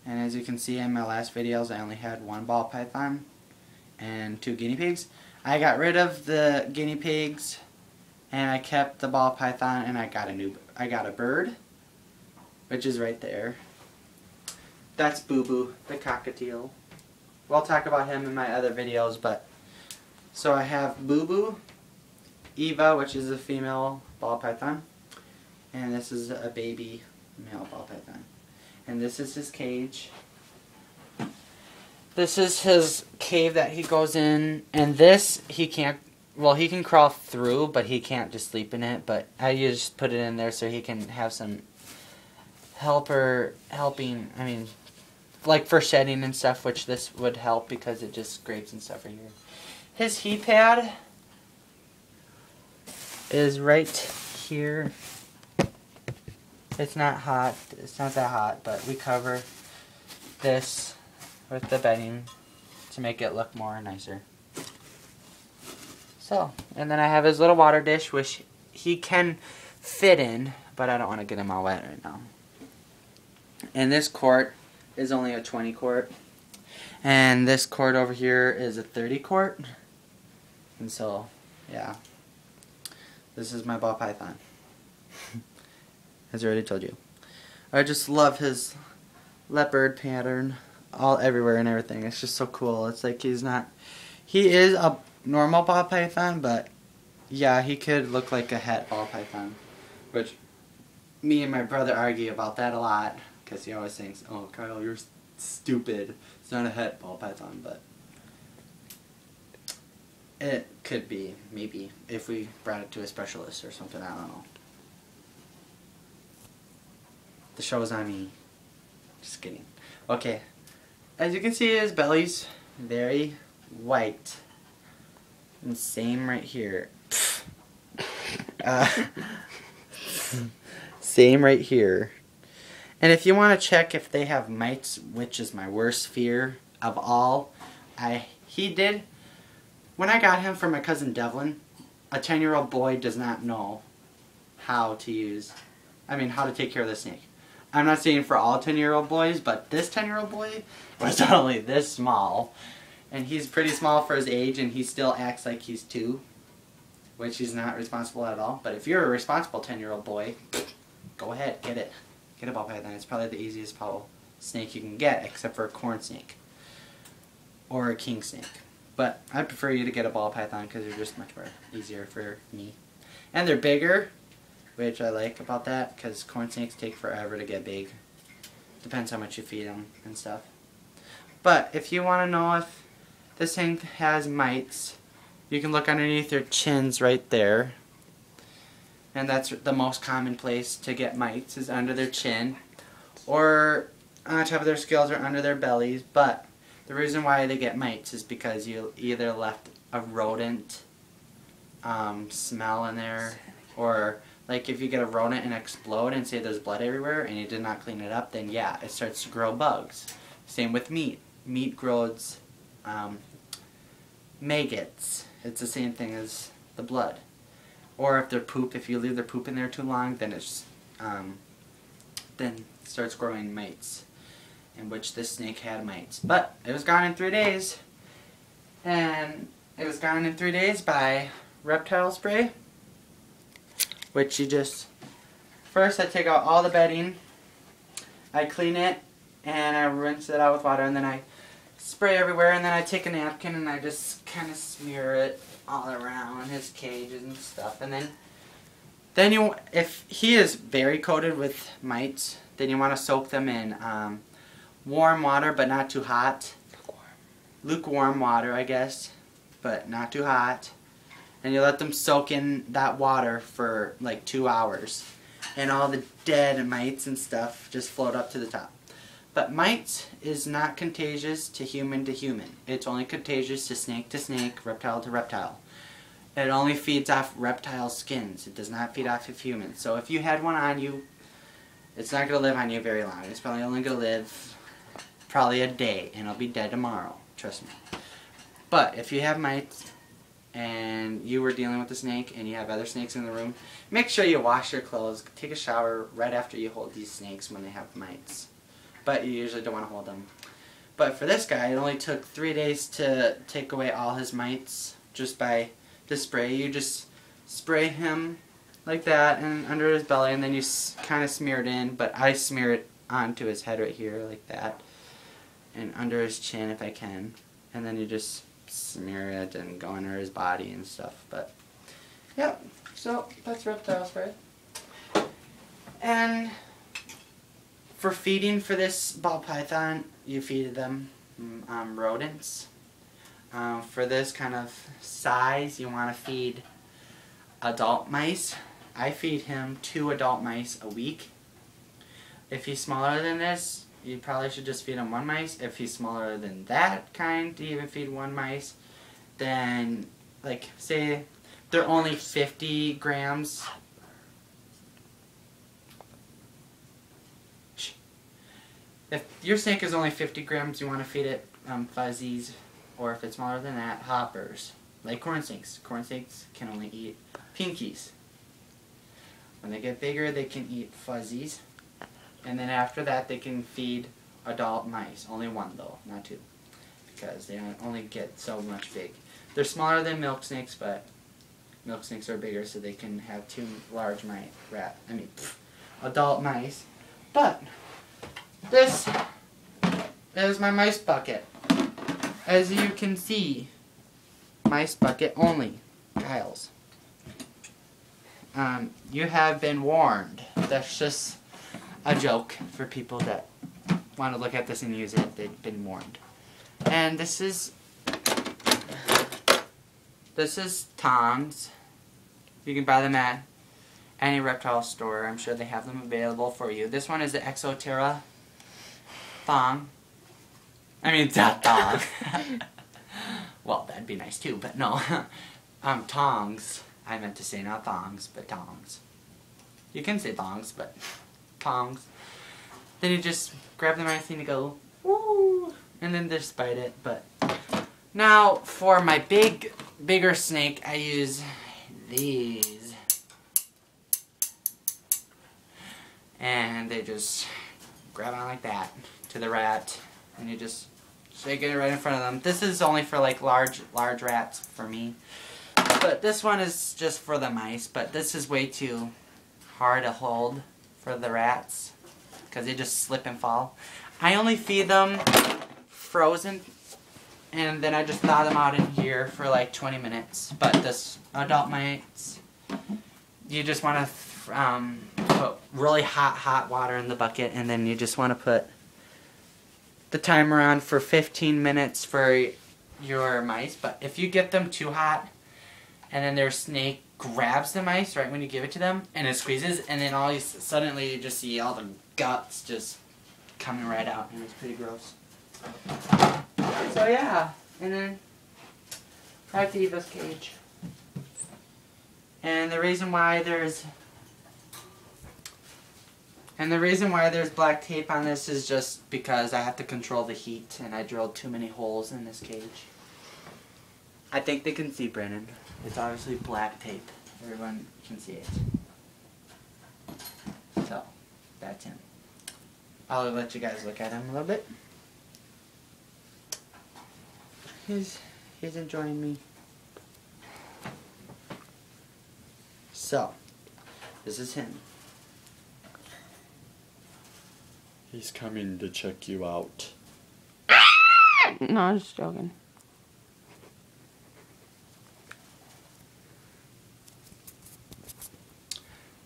And as you can see in my last videos, I only had one ball python and 2 guinea pigs. I got rid of the guinea pigs and I kept the ball python, and I got a bird, which is right there. That's Boo Boo, the cockatiel. We'll talk about him in my other videos, but so I have Boo Boo, Eva, which is a female ball python, and this is a baby male ball python. And this is his cage. This is his cave that he goes in, and this he can't, well, he can crawl through, but he can't just sleep in it, but I just put it in there so he can have some helping, I mean, like for shedding and stuff, which this would help because it just scrapes and stuff right here. His heat pad is right here. It's not hot, it's not that hot, but we cover this with the bedding to make it look more nicer. So, and then I have his little water dish, which he can fit in, but I don't want to get him all wet right now. And this quart is only a 20 quart. And this quart over here is a 30 quart. And so, yeah. This is my ball python. As I already told you. I just love his leopard pattern all everywhere and everything. It's just so cool. It's like he is a normal ball python, but yeah, he could look like a het ball python. Which me and my brother argue about that a lot, because he always thinks, oh Kyle, you're stupid. It's not a het ball python, but it could be, maybe, if we brought it to a specialist or something, I don't know. The show's on me. Just kidding. Okay. As you can see, his belly's very white. And same right here. Same right here. And if you want to check if they have mites, which is my worst fear of all, when I got him from my cousin Devlin, a 10-year-old boy does not know how to take care of the snake. I'm not saying for all 10-year-old boys, but this 10-year-old boy was only this small. And he's pretty small for his age, and he still acts like he's 2, which he's not responsible at all. But if you're a responsible 10-year-old boy, go ahead, get it. Get a ball python. It's probably the easiest snake you can get, except for a corn snake or a king snake. But I prefer you to get a ball python because they're just much more easier for me. And they're bigger, which I like about that, because corn snakes take forever to get big. Depends how much you feed them and stuff. But if you want to know if this thing has mites, you can look underneath their chins right there. And that's the most common place to get mites, is under their chin. Or on top of their scales or under their bellies. But the reason why they get mites is because you either left a rodent smell in there, or like if you get a rodent and explode and say there's blood everywhere and you did not clean it up, then yeah, it starts to grow bugs. Same with meat. Meat grows maggots. It's the same thing as the blood. Or if their poop, if you leave their poop in there too long, then it's then starts growing mites. In which this snake had mites. But it was gone in 3 days. And it was gone in 3 days by reptile spray. Which you just, first I take out all the bedding, I clean it, and I rinse it out with water, and then I spray everywhere, and then I take a napkin and I just kind of smear it all around his cages and stuff. And then you, if he is very coated with mites, then you want to soak them in warm water, but not too hot. Lukewarm water, I guess, but not too hot. And you let them soak in that water for like 2 hours. And all the dead mites and stuff just float up to the top. But mites is not contagious to human. It's only contagious to snake, reptile to reptile. It only feeds off reptile skins. It does not feed off of humans. So if you had one on you, it's not going to live on you very long. It's probably only going to live probably a day, and it'll be dead tomorrow. Trust me. But if you have mites and you were dealing with a snake and you have other snakes in the room, make sure you wash your clothes, take a shower right after you hold these snakes when they have mites. but you usually don't want to hold them. But for this guy, it only took 3 days to take away all his mites just by the spray. You just spray him like that and under his belly, and then you kind of smear it in, but I smear it onto his head right here like that, and under his chin if I can, and then you just smear it and go under his body and stuff. But yep, so that's reptile spray. And for feeding for this ball python, you feed them rodents. For this kind of size, you want to feed adult mice. I feed him 2 adult mice a week. If he's smaller than this, you probably should just feed him 1 mice. If he's smaller than that kind, to even feed 1 mice, then, like, say they're only 50 grams. If your snake is only 50 grams, you want to feed it fuzzies, or if it's smaller than that, hoppers, like corn snakes. Corn snakes can only eat pinkies. When they get bigger, they can eat fuzzies, and then after that, they can feed adult mice. Only 1 though, not 2, because they only get so much big. They're smaller than milk snakes, but milk snakes are bigger, so they can have 2 large adult mice. But this is my mice bucket. As you can see, mice bucket only, Kyle's. You have been warned. That's just a joke for people that want to look at this and use it. They've been warned. And this is tongs. You can buy them at any reptile store. I'm sure they have them available for you. This one is the Exoterra thong. I mean, thong. Well, that'd be nice too, but no. Tongs. I meant to say not thongs, but tongs. You can say thongs, but tongs. Then you just grab the knife and you go, woo, and then just bite it. But now for my bigger snake, I use these. And they just grab on like that to the rat, and you just shake it right in front of them. This is only for like large rats for me, but this one is just for the mice. But this is way too hard to hold for the rats because they just slip and fall. I only feed them frozen, and then I just thaw them out in here for like 20 minutes. But this adult mice, you just want to put really hot water in the bucket, and then you just want to put the timer on for 15 minutes for your mice. But if you get them too hot, and then their snake grabs the mice right when you give it to them, and it squeezes, and then suddenly you just see all the guts just coming right out, and it's pretty gross. So yeah, and then back to Eva's cage. And the reason why there's black tape on this is just because I have to control the heat, and I drilled too many holes in this cage. I think they can see, Brandon. It's obviously black tape. Everyone can see it. So, that's him. I'll let you guys look at him a little bit. He's enjoying me. So, this is him. He's coming to check you out. No, I'm just joking.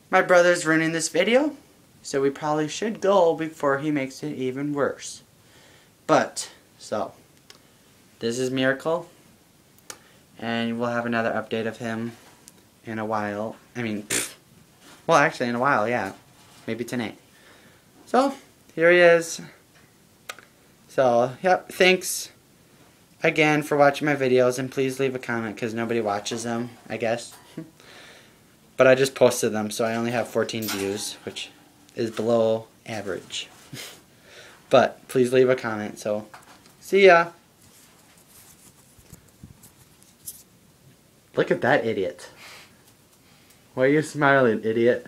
My brother's ruining this video, so we probably should go before he makes it even worse. But, so, this is Miracle, and we'll have another update of him in a while. I mean, well, actually in a while, yeah. Maybe tonight. So, here he is. So, yep, thanks again for watching my videos, and please leave a comment because nobody watches them, I guess. But I just posted them, so I only have 14 views, which is below average. But please leave a comment, so see ya. Look at that idiot. Why are you smiling, idiot?